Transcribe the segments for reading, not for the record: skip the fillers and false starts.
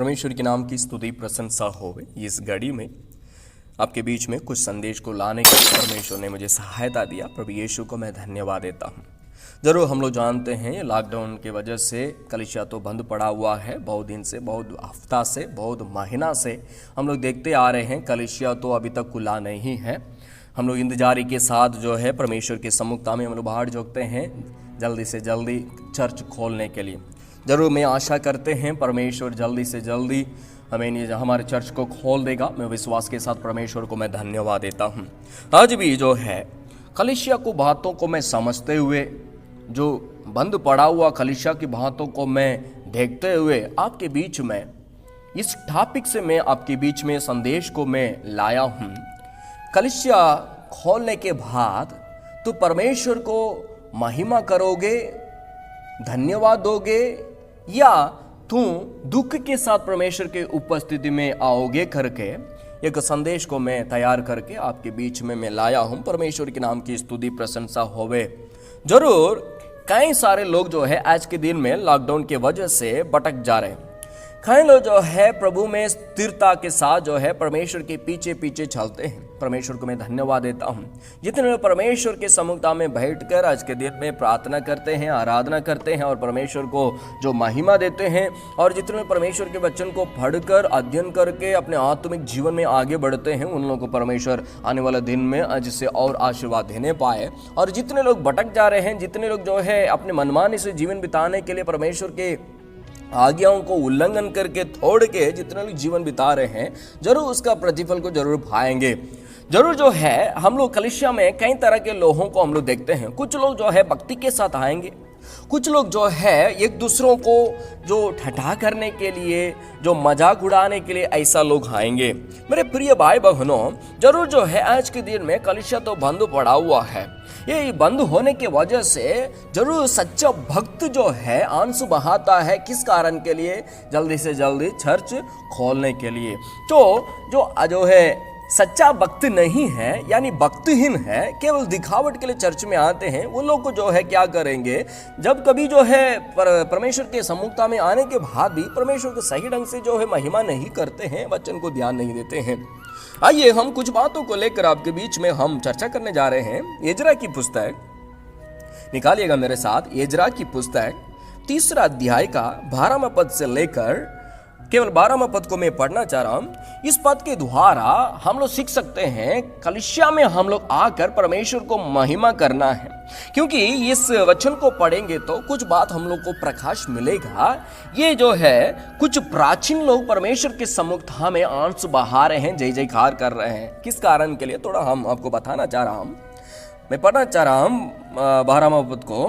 परमेश्वर के नाम की स्तुति प्रशंसा होवे। इस घड़ी में आपके बीच में कुछ संदेश को लाने के लिए परमेश्वर ने मुझे सहायता दिया। प्रभु यीशु को मैं धन्यवाद देता हूँ। ज़रूर हम लोग जानते हैं लॉकडाउन की वजह से कलीसिया तो बंद पड़ा हुआ है। बहुत दिन से, बहुत हफ्ता से, बहुत महीना से हम लोग देखते आ रहे हैं कलीसिया तो अभी तक खुला नहीं है। हम लोग इंतजारी के साथ जो है परमेश्वर की सम्मुखता में हम लोग बाहर झोंकते हैं जल्दी से जल्दी चर्च खोलने के लिए। ज़रूर मैं आशा करते हैं परमेश्वर जल्दी से जल्दी हमें हमारे चर्च को खोल देगा। मैं विश्वास के साथ परमेश्वर को मैं धन्यवाद देता हूँ। आज भी जो है कलीसिया को बातों को मैं समझते हुए, जो बंद पड़ा हुआ कलीसिया की बातों को मैं देखते हुए आपके बीच में इस टॉपिक से मैं आपके बीच में संदेश को मैं लाया हूँ। कलीसिया खोलने के बाद तो परमेश्वर को महिमा करोगे, धन्यवाद दोगे, या तुम दुख के साथ परमेश्वर के उपस्थिति में आओगे करके एक संदेश को मैं तैयार करके आपके बीच में मैं लाया हूं। परमेश्वर के नाम की स्तुति प्रशंसा होवे। जरूर कई सारे लोग जो है आज के दिन में लॉकडाउन के वजह से भटक जा रहे हैं। कई लोग जो है प्रभु में स्थिरता के साथ जो है परमेश्वर के पीछे पीछे चलते हैं। परमेश्वर को मैं धन्यवाद देता हूँ। जितने लोग परमेश्वर के सम्मुखता में बैठकर आज के दिन में प्रार्थना करते हैं, आराधना करते हैं और परमेश्वर को जो महिमा देते हैं, और जितने लोग परमेश्वर के वचन को पढ़कर अध्ययन करके अपने आत्मिक जीवन में आगे बढ़ते हैं, उन लोगों को परमेश्वर आने वाले दिन में आज से और आशीर्वाद देने पाए। और जितने लोग भटक जा रहे हैं, जितने लोग जो है अपने मनमानी से जीवन बिताने के लिए परमेश्वर के आज्ञाओं को उल्लंघन करके तोड़ के जितने लोग जीवन बिता रहे हैं, जरूर उसका प्रतिफल को जरूर पाएंगे। जरूर जो है हम लोग कलीसिया में कई तरह के लोगों को हम लोग देखते हैं। कुछ लोग जो है भक्ति के साथ आएंगे, कुछ लोग जो है एक दूसरों को जो ठट्ठा करने के लिए, जो मजाक उड़ाने के लिए ऐसा लोग आएंगे। मेरे प्रिय भाई बहनों, जरूर जो है आज के दिन में कलीसिया तो बंद पड़ा हुआ है। ये बंद होने के वजह से जरूर सच्चा भक्त जो है आंसू बहाता है। किस कारण के लिए? जल्दी से जल्दी चर्च खोलने के लिए। तो जो है सच्चा भक्त नहीं है, यानी भक्तहीन है, केवल दिखावट के लिए चर्च में आते हैं, वो लोग को जो है क्या करेंगे, जब कभी जो है परमेश्वर के सम्मुखता में आने के बाद भी परमेश्वर को सही ढंग से जो है महिमा नहीं करते हैं, वचन को ध्यान नहीं देते हैं। आइए हम कुछ बातों को लेकर आपके बीच में हम चर्चा करने जा रहे हैं। एजरा की पुस्तक निकालिएगा मेरे साथ। एजरा की पुस्तक 3 अध्याय का 12वां पद से लेकर केवल 12वां पद को मैं पढ़ना चाह रहा हूं। इस पद के द्वारा हम लोग सीख सकते हैं कलीसिया में हम लोग आकर परमेश्वर को महिमा करना है, क्योंकि इस वचन को पढ़ेंगे तो कुछ बात हम लोग को प्रकाश मिलेगा। ये जो है कुछ प्राचीन लोग परमेश्वर के सम्मुखता में आंसू बहा रहे हैं, जय जयकार कर रहे हैं। किस कारण के लिए थोड़ा हम आपको बताना चाह रहा हूं। मैं पढ़ना चाह रहा हूं 12वां पद को।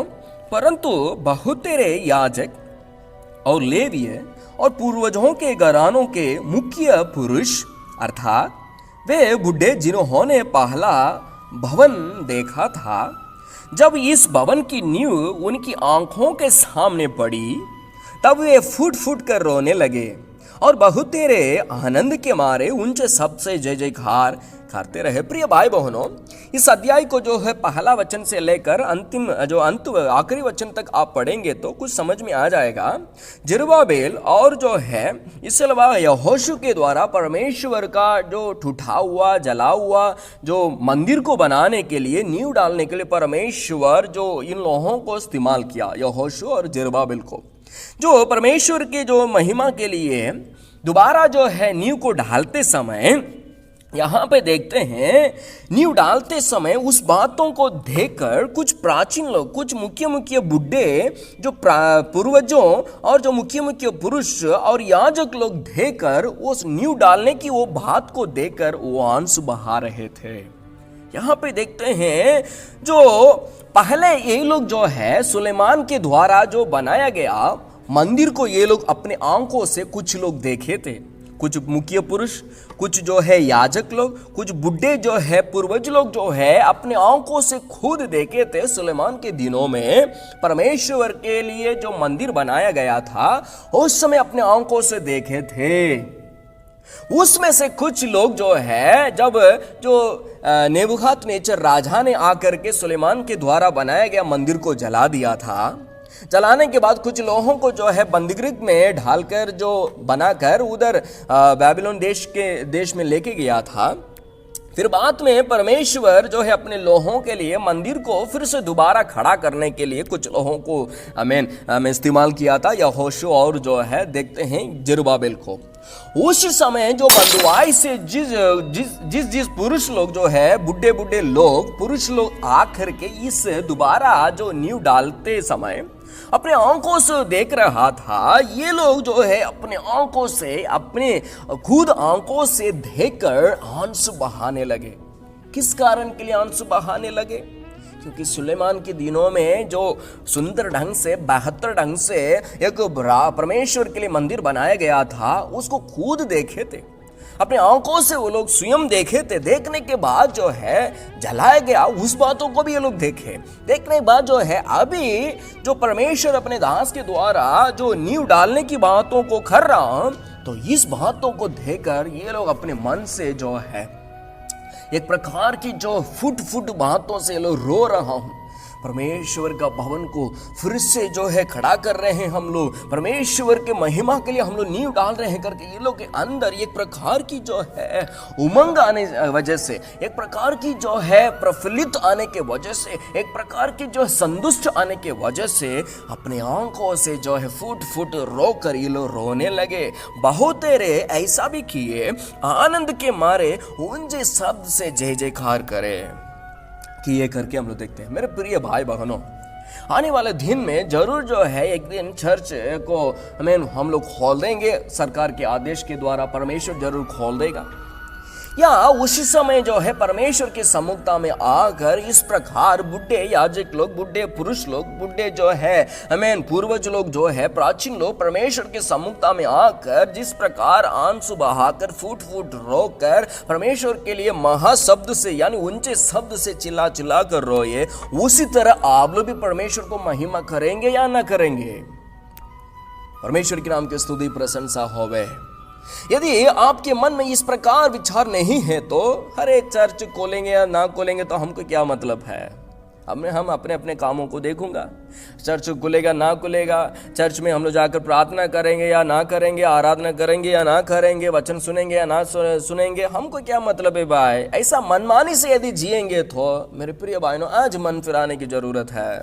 परंतु बहुतेरे याजक और लेवीय और पूर्वजों के घरानों के मुख्य पुरुष, अर्थात वे बुढ़े जिन्होंने पहला भवन देखा था, जब इस भवन की नींव उनकी आंखों के सामने पड़ी, तब वे फूट फूट कर रोने लगे और बहुतेरे आनंद के मारे उनसे सबसे जय जयकार करते रहे। प्रिय भाई बहनों, इस अध्याय को जो है पहला वचन से लेकर अंतिम जो आखिरी वचन तक आप पढ़ेंगे तो कुछ समझ में आ जाएगा। जरुब्बाबेल और जो है इसके अलावा यहोशू के द्वारा परमेश्वर का जो ठुठा हुआ, जला हुआ जो मंदिर को बनाने के लिए, नींव डालने के लिए परमेश्वर जो इन लोगों को इस्तेमाल किया, यहोशू और जरुब्बाबेल को, जो परमेश्वर के जो महिमा के लिए दोबारा जो है नींव को डालते समय, यहाँ पे देखते हैं नींव डालते समय उस बातों को देखकर कुछ प्राचीन लोग, कुछ मुख्य बुढ़े जो पूर्वजों और जो मुख्य पुरुष और याजक लोग देखकर उस नींव डालने की वो बात को देखकर वो आंसू बहा रहे थे। यहाँ पे देखते हैं जो पहले ये लोग जो है सुलेमान के द्वारा जो बनाया गया मंदिर को ये लोग अपने आंखों से कुछ लोग देखे थे। कुछ मुख्य पुरुष, कुछ जो है याजक लोग, कुछ बुढ़े जो है पूर्वज लोग जो है अपने आंखों से खुद देखे थे। सुलेमान के दिनों में परमेश्वर के लिए जो मंदिर बनाया गया था उस समय अपने आंखों से देखे थे। उसमें से कुछ लोग जो है जब जो नेबुकदनेस्सर राजा ने आकर के सुलेमान के द्वारा बनाया गया मंदिर को जला दिया था, जलाने के बाद कुछ लोगों को जो है बंदीगृह में ढालकर जो बनाकर उधर बेबीलोन देश में लेके गया था। फिर बाद में परमेश्वर जो है अपने लोगों के लिए मंदिर को फिर से दोबारा खड़ा करने के लिए कुछ लोगों को इस्तेमाल किया था, यहोशू और जो है देखते हैं जरुब्बाबेल को। उस समय जो बंधुआई से जिस पुरुष लोग जो है बुढ़े लोग पुरुष लोग आकर के इस दोबारा जो नींव डालते समय अपने आंखों से देख रहा था, ये लोग जो है अपने आंखों से अपने खुद आंखों से देखकर आंसू बहाने लगे। किस कारण के लिए आंसू बहाने लगे? क्योंकि सुलेमान के दिनों में जो सुंदर ढंग से बेहतर ढंग से एक परमेश्वर के लिए मंदिर बनाया गया था, उसको खुद देखे थे, अपने आंखों से वो लोग स्वयं देखे थे। देखने के बाद जो है जलाया गया, उस बातों को भी ये लोग देखे। देखने के बाद जो है अभी जो परमेश्वर अपने दास के द्वारा जो नींव डालने की बातों को कर रहा, तो इस बातों को देखकर ये लोग अपने मन से जो है एक प्रकार की जो फुट बातों से लोग रो रहा हूं। परमेश्वर का भवन को फिर से जो है खड़ा कर रहे हैं हम लोग, परमेश्वर के महिमा के लिए हम लोग नींव डाल रहे हैं करके ये लोग के अंदर एक प्रकार की जो है उमंग आने वजह से, एक प्रकार की जो है प्रफुल्लित आने के वजह से, एक प्रकार की जो संतुष्ट आने के वजह से अपने आंखों से जो है फुट रो कर ये लोग रोने लगे। बहुत तेरे ऐसा भी किए, आनंद के मारे ऊंचे शब्द से जय जयकार करे कि ये करके हम लोग देखते हैं। मेरे प्रिय भाई बहनों, आने वाले दिन में जरूर जो है एक दिन चर्च को हम लोग खोल देंगे, सरकार के आदेश के द्वारा परमेश्वर जरूर खोल देगा। या उसी समय जो है परमेश्वर की सम्मुखता में आकर इस प्रकार बुढ़े याजक लोग, बुढ़े पुरुष लोग, बुढ़े जो है पूर्वज लोग जो है प्राचीन लोग परमेश्वर की सम्मुखता में आकर जिस प्रकार आंसू बहाकर फूट रोकर परमेश्वर के लिए महाशब्द से यानी ऊंचे शब्द से चिल्ला कर रोए, उसी तरह आप लोग भी परमेश्वर को महिमा करेंगे या ना करेंगे? परमेश्वर के नाम की स्तुति प्रशंसा होवे। यदि आपके मन में इस प्रकार विचार नहीं है तो हर एक चर्च खोलेंगे या ना खोलेंगे तो हमको क्या मतलब है? हम अपने अपने कामों को देखूंगा। चर्च खुलेगा ना खुलेगा, चर्च में हम लोग जाकर प्रार्थना करेंगे या ना करेंगे, आराधना करेंगे या ना करेंगे, वचन सुनेंगे या ना सुनेंगे, हमको क्या मतलब है भाई? ऐसा मनमानी से यदि जिएंगे तो मेरे प्रिय भाइयों आज मन फिराने की जरूरत है।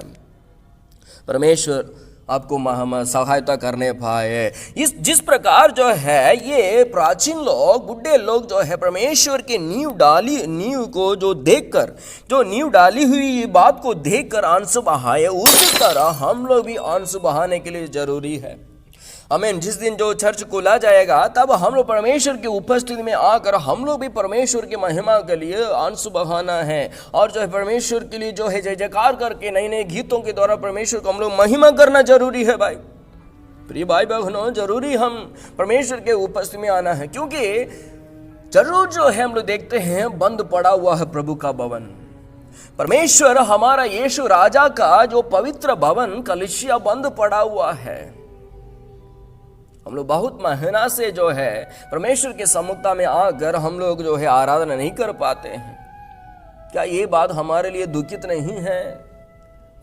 परमेश्वर आपको सहायता करने पाए। जिस प्रकार जो है ये प्राचीन लोग, बुढ़े लोग जो है परमेश्वर के नींव को जो देखकर, जो नींव डाली हुई बात को देखकर आंसू बहाए, उसी तरह हम लोग भी आंसू बहाने के लिए जरूरी है। आमीन। जिस दिन जो चर्च खोला जाएगा तब हम लोग परमेश्वर की उपस्थिति में आकर हम लोग भी परमेश्वर की महिमा के लिए आंसू बहाना है और जो है परमेश्वर के लिए जो है जय जयकार करके नए नए गीतों के द्वारा परमेश्वर को हम लोग महिमा करना जरूरी है। भाई प्रिय भाई बहनों, जरूरी हम परमेश्वर के उपस्थिति में आना है, क्योंकि जरूर जो है हम लोग देखते हैं बंद पड़ा हुआ है प्रभु का भवन। परमेश्वर हमारा यीशु राजा का जो पवित्र भवन कलीसिया बंद पड़ा हुआ है। हम लोग बहुत महीना से जो है परमेश्वर के सम्मुखता में आकर हम लोग जो है आराधना नहीं कर पाते हैं। क्या ये बात हमारे लिए दुखित नहीं है?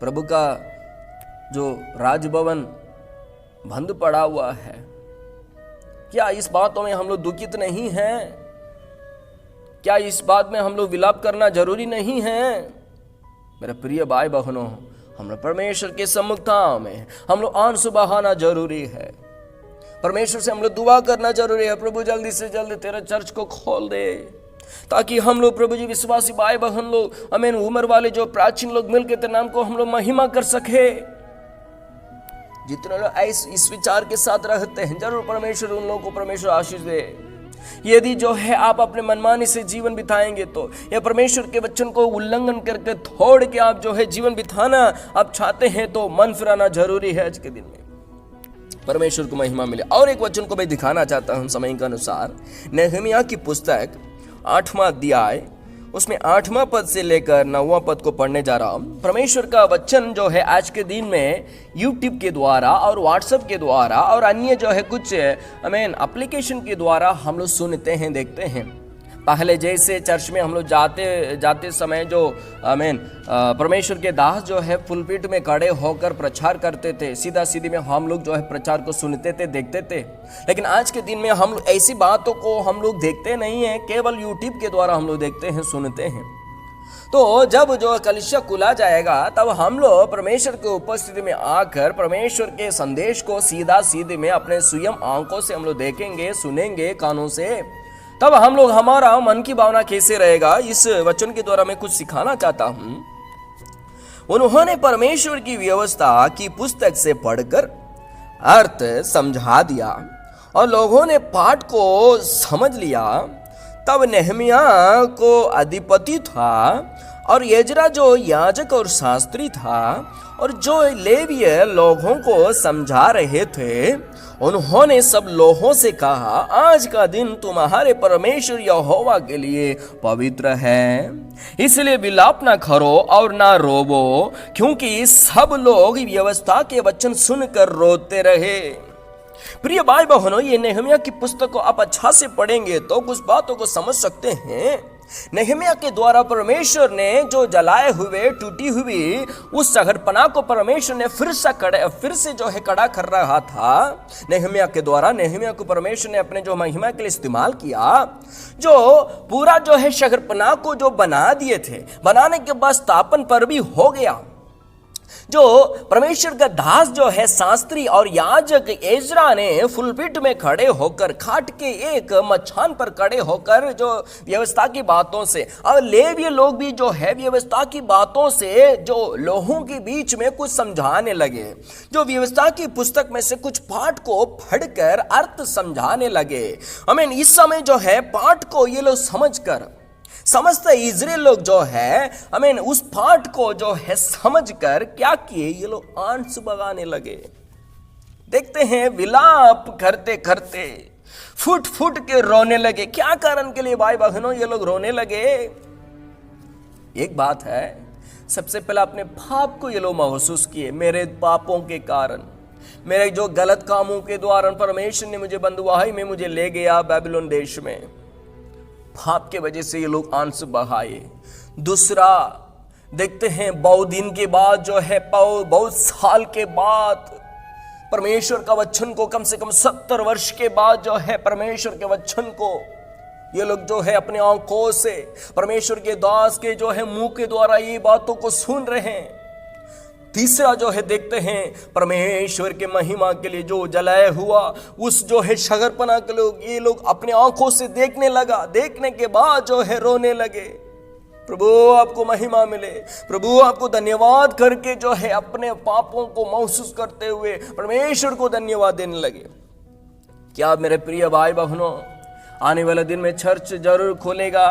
प्रभु का जो राजभवन बंद पड़ा हुआ है, क्या इस बातों में हम लोग दुखित नहीं हैं? क्या इस बात में हम लोग विलाप करना जरूरी नहीं है? मेरे प्रिय भाई बहनों, हम लोग परमेश्वर के सम्मुखता में हम लोग आंसू बहाना जरूरी है। परमेश्वर से हम लोग दुआ करना जरूरी है, प्रभु जल्दी से जल्दी तेरा चर्च को खोल दे, ताकि हम लोग प्रभु जी विश्वासी भाई बहन लोग, आमीन, उम्र वाले जो प्राचीन लोग मिलकर तेरे नाम को हम लोग महिमा कर सके। जितने लोग इस विचार के साथ रहते हैं जरूर परमेश्वर उन लोगों को परमेश्वर आशीष दे। यदि जो है आप अपने मनमानी से जीवन बिताएंगे तो या परमेश्वर के वचन को उल्लंघन करके छोड़ के आप जो है जीवन बिताना आप चाहते हैं तो मन फिराना जरूरी है। आज के दिन में परमेश्वर को महिमा मिले। और एक वचन को मैं दिखाना चाहता हूं समय के अनुसार, नहमिया की पुस्तक 8वां अध्याय उसमें 8वां पद से लेकर 9वां पद को पढ़ने जा रहा हूं। परमेश्वर का वचन जो है आज के दिन में यूट्यूब के द्वारा और व्हाट्सएप के द्वारा और अन्य जो है कुछ एप्लीकेशन के द्वारा हम लोग सुनते हैं, देखते हैं। पहले जैसे चर्च में हम लोग जाते समय जो परमेश्वर के दास जो है पुलपिट में खड़े होकर प्रचार करते थे, सीधा सीधी में हम लोग जो है प्रचार को सुनते थे, देखते थे। लेकिन आज के दिन में हम ऐसी बातों को हम लोग देखते नहीं हैं, केवल यूट्यूब के द्वारा हम लोग देखते हैं, सुनते हैं। तो जब जो कलीसिया खुला जाएगा तब हम लोग परमेश्वर के उपस्थिति में आकर परमेश्वर के संदेश को सीधा सीधे में अपने स्वयं आंखों से हम लोग देखेंगे, सुनेंगे कानों से। तब हम लोग, हमारा मन की भावना कैसे रहेगा, इस वचन के द्वारा मैं कुछ सिखाना चाहता हूं। उन्होंने परमेश्वर की व्यवस्था की पुस्तक से पढ़कर अर्थ समझा दिया और लोगों ने पाठ को समझ लिया। तब नेहमिया को अधिपति था और एजरा जो याजक और शास्त्री था और जो लेवीय लोगों को समझा रहे थे, उन्होंने सब लोगों से कहा, आज का दिन तुम्हारे परमेश्वर यहोवा के लिए पवित्र है, इसलिए विलाप ना करो और ना रोवो, क्योंकि सब लोग व्यवस्था के वचन सुनकर रोते रहे। प्रिय भाई बहनों, ये नेहमिया की पुस्तक को आप अच्छा से पढ़ेंगे तो कुछ बातों को समझ सकते हैं। नेहमिया के द्वारा परमेश्वर ने जो जलाए हुए, टूटी हुई उस शहरपनाह को परमेश्वर ने फिर से जो है खड़ा कर रहा था। नेहमिया के द्वारा नेहमिया को परमेश्वर ने अपने जो महिमा के लिए इस्तेमाल किया, जो पूरा जो है शहरपनाह को जो बना दिए थे, बनाने के बाद स्थापन पर भी हो गया। जो परमेश्वर का दास जो है शास्त्री और याजक एजरा ने फुलपिट में खड़े होकर, खाट के एक मचान पर खड़े होकर जो व्यवस्था की बातों से, और लेवीय लोग भी जो है व्यवस्था की बातों से जो लोगों के बीच में कुछ समझाने लगे, जो व्यवस्था की पुस्तक में से कुछ पाठ को पढ़कर अर्थ समझाने लगे। इस समय जो है पाठ को ये लोग समझकर, समस्त इजराइल लोग जो है उस पाठ को जो है समझकर क्या किए, ये लोग आंसू बगाने लगे। देखते हैं विलाप करते करते फुट फुट के रोने लगे। क्या कारण के लिए भाई बहनों ये लोग रोने लगे? एक बात है, सबसे पहले अपने पाप को ये लोग महसूस किए। मेरे पापों के कारण, मेरे जो गलत कामों के द्वारा परमेश्वर ने मुझे बंधुआई में मुझे ले गया बेबीलोन देश में, पाप के वजह से ये लोग आंसू बहाए। दूसरा देखते हैं, बहुत दिन के बाद जो है, बहुत साल के बाद परमेश्वर का वचन को, कम से कम 70 वर्ष के बाद जो है परमेश्वर के वचन को ये लोग जो है अपने आंखों से परमेश्वर के दास के जो है मुंह के द्वारा ये बातों को सुन रहे हैं। तीसरा जो है देखते हैं, परमेश्वर के महिमा के लिए जो जलाया हुआ उस जो है शहरपनाह के लोग, ये लोग अपने आंखों से देखने लगा। देखने के बाद जो है रोने लगे। प्रभु आपको महिमा मिले, प्रभु आपको धन्यवाद करके जो है अपने पापों को महसूस करते हुए परमेश्वर को धन्यवाद देने लगे। क्या मेरे प्रिय भाई बहनों, आने वाले दिन में चर्च जरूर खोलेगा।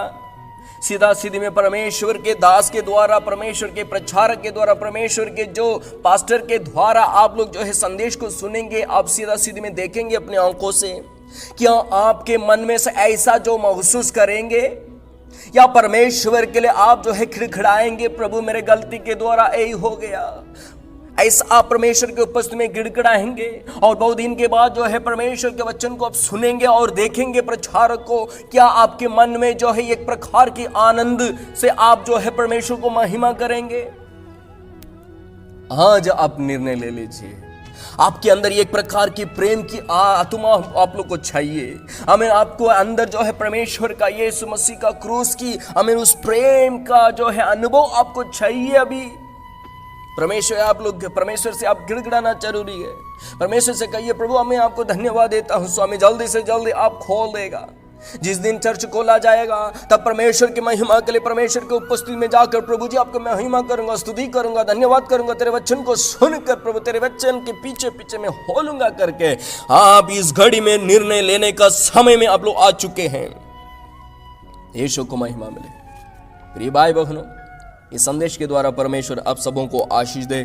सीधा सीधी में परमेश्वर के दास के द्वारा, परमेश्वर के प्रचारक के द्वारा, परमेश्वर के जो पास्टर के द्वारा आप लोग जो है संदेश को सुनेंगे, आप सीधा सीधी में देखेंगे अपने आंखों से। क्या आपके मन में से ऐसा जो महसूस करेंगे, या परमेश्वर के लिए आप जो है खिड़खिड़ाएंगे, प्रभु मेरे गलती के द्वारा यही हो गया, ऐसा आप परमेश्वर के उपस्थिति में गिड़गिड़ाएंगे। और बहुत दिन के बाद जो है परमेश्वर के वचन को आप सुनेंगे और देखेंगे प्रचारक को। क्या आपके मन में जो है एक प्रकार की आनंद से आप जो है परमेश्वर को महिमा करेंगे? आज आप निर्णय ले लीजिए। आपके अंदर एक प्रकार की प्रेम की आत्मा आप लोग को चाहिए। आपको अंदर जो है परमेश्वर का, यीशु मसीह का क्रूस की उस प्रेम का जो है अनुभव आपको चाहिए। अभी परमेश्वर से आप गिड़गिड़ाना जरूरी है। परमेश्वर से कहिए, प्रभु मैं आपको धन्यवाद देता हूं स्वामी, जल्दी से जल्दी आप खोल देगा। जिस दिन चर्च खोला जाएगा तब परमेश्वर की महिमा के लिए परमेश्वर के उपस्थिति में जाकर प्रभु जी आपको महिमा करूंगा, स्तुति करूंगा, धन्यवाद करूंगा। तेरे वचन को सुनकर प्रभु तेरे वचन के पीछे पीछे में होलूंगा करके आप इस घड़ी में निर्णय लेने का समय में आप लोग आ चुके हैं। यीशु को महिमा मिले। प्रिय भाई बहनों, इस संदेश के द्वारा परमेश्वर आप सबों को आशीष दे।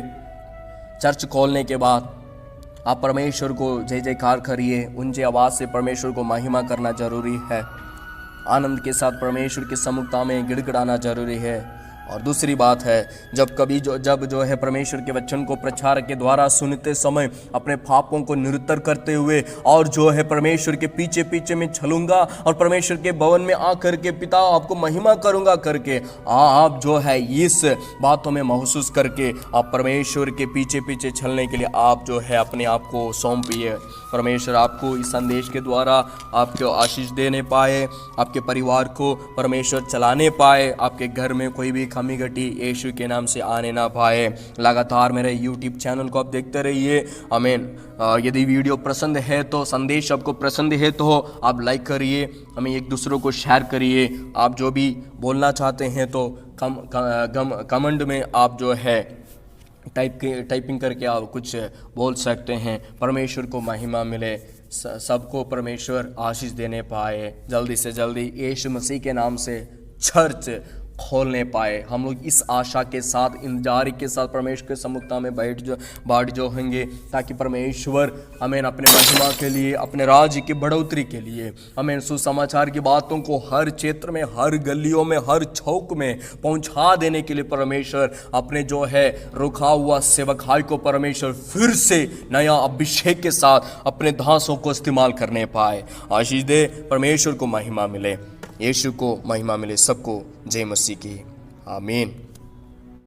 चर्च खोलने के बाद आप परमेश्वर को जय जयकार करिए, ऊंची आवाज से परमेश्वर को महिमा करना जरूरी है। आनंद के साथ परमेश्वर की सम्मुखता में गिड़गिड़ाना जरूरी है और दूसरी बात है, जब जो है परमेश्वर के वचन को प्रचार के द्वारा सुनते समय अपने पापों को निरुत्तर करते हुए और जो है परमेश्वर के पीछे पीछे में चलूंगा और परमेश्वर के भवन में आकर के पिता आपको महिमा करूंगा करके आप जो है इस बातों में महसूस करके आप परमेश्वर के पीछे पीछे चलने के लिए आप जो है अपने आप को सौंपिए। परमेश्वर आपको इस संदेश के द्वारा आपको आशीष देने पाए, आपके परिवार को परमेश्वर चलाने पाए, आपके घर में कोई भी कमी घटी यीशु के नाम से आने ना पाए। लगातार मेरे यूट्यूब चैनल को आप देखते रहिए। आमीन। यदि वीडियो पसंद है तो, संदेश आपको पसंद है तो आप लाइक करिए, हमें एक दूसरों को शेयर करिए। आप जो भी बोलना चाहते हैं तो कमेंट में आप जो है टाइपिंग करके आप कुछ बोल सकते हैं। परमेश्वर को महिमा मिले, सबको परमेश्वर आशीष देने पाए, जल्दी से जल्दी यीशु मसीह के नाम से चर्च खोलने पाए। हम लोग इस आशा के साथ, इंतजार के साथ परमेश्वर के सम्मुखता में बाट जो होंगे, ताकि परमेश्वर हमें अपने महिमा के लिए, अपने राज्य की बढ़ोतरी के लिए हमें सुसमाचार की बातों को हर क्षेत्र में, हर गलियों में, हर चौक में पहुंचा देने के लिए परमेश्वर अपने जो है रुका हुआ सेवकाई को परमेश्वर फिर से नया अभिषेक के साथ अपने दासों को इस्तेमाल करने पाए। आशीष दे, परमेश्वर को महिमा मिले, यीशु को महिमा मिले। सबको जय मसीह की। आमीन।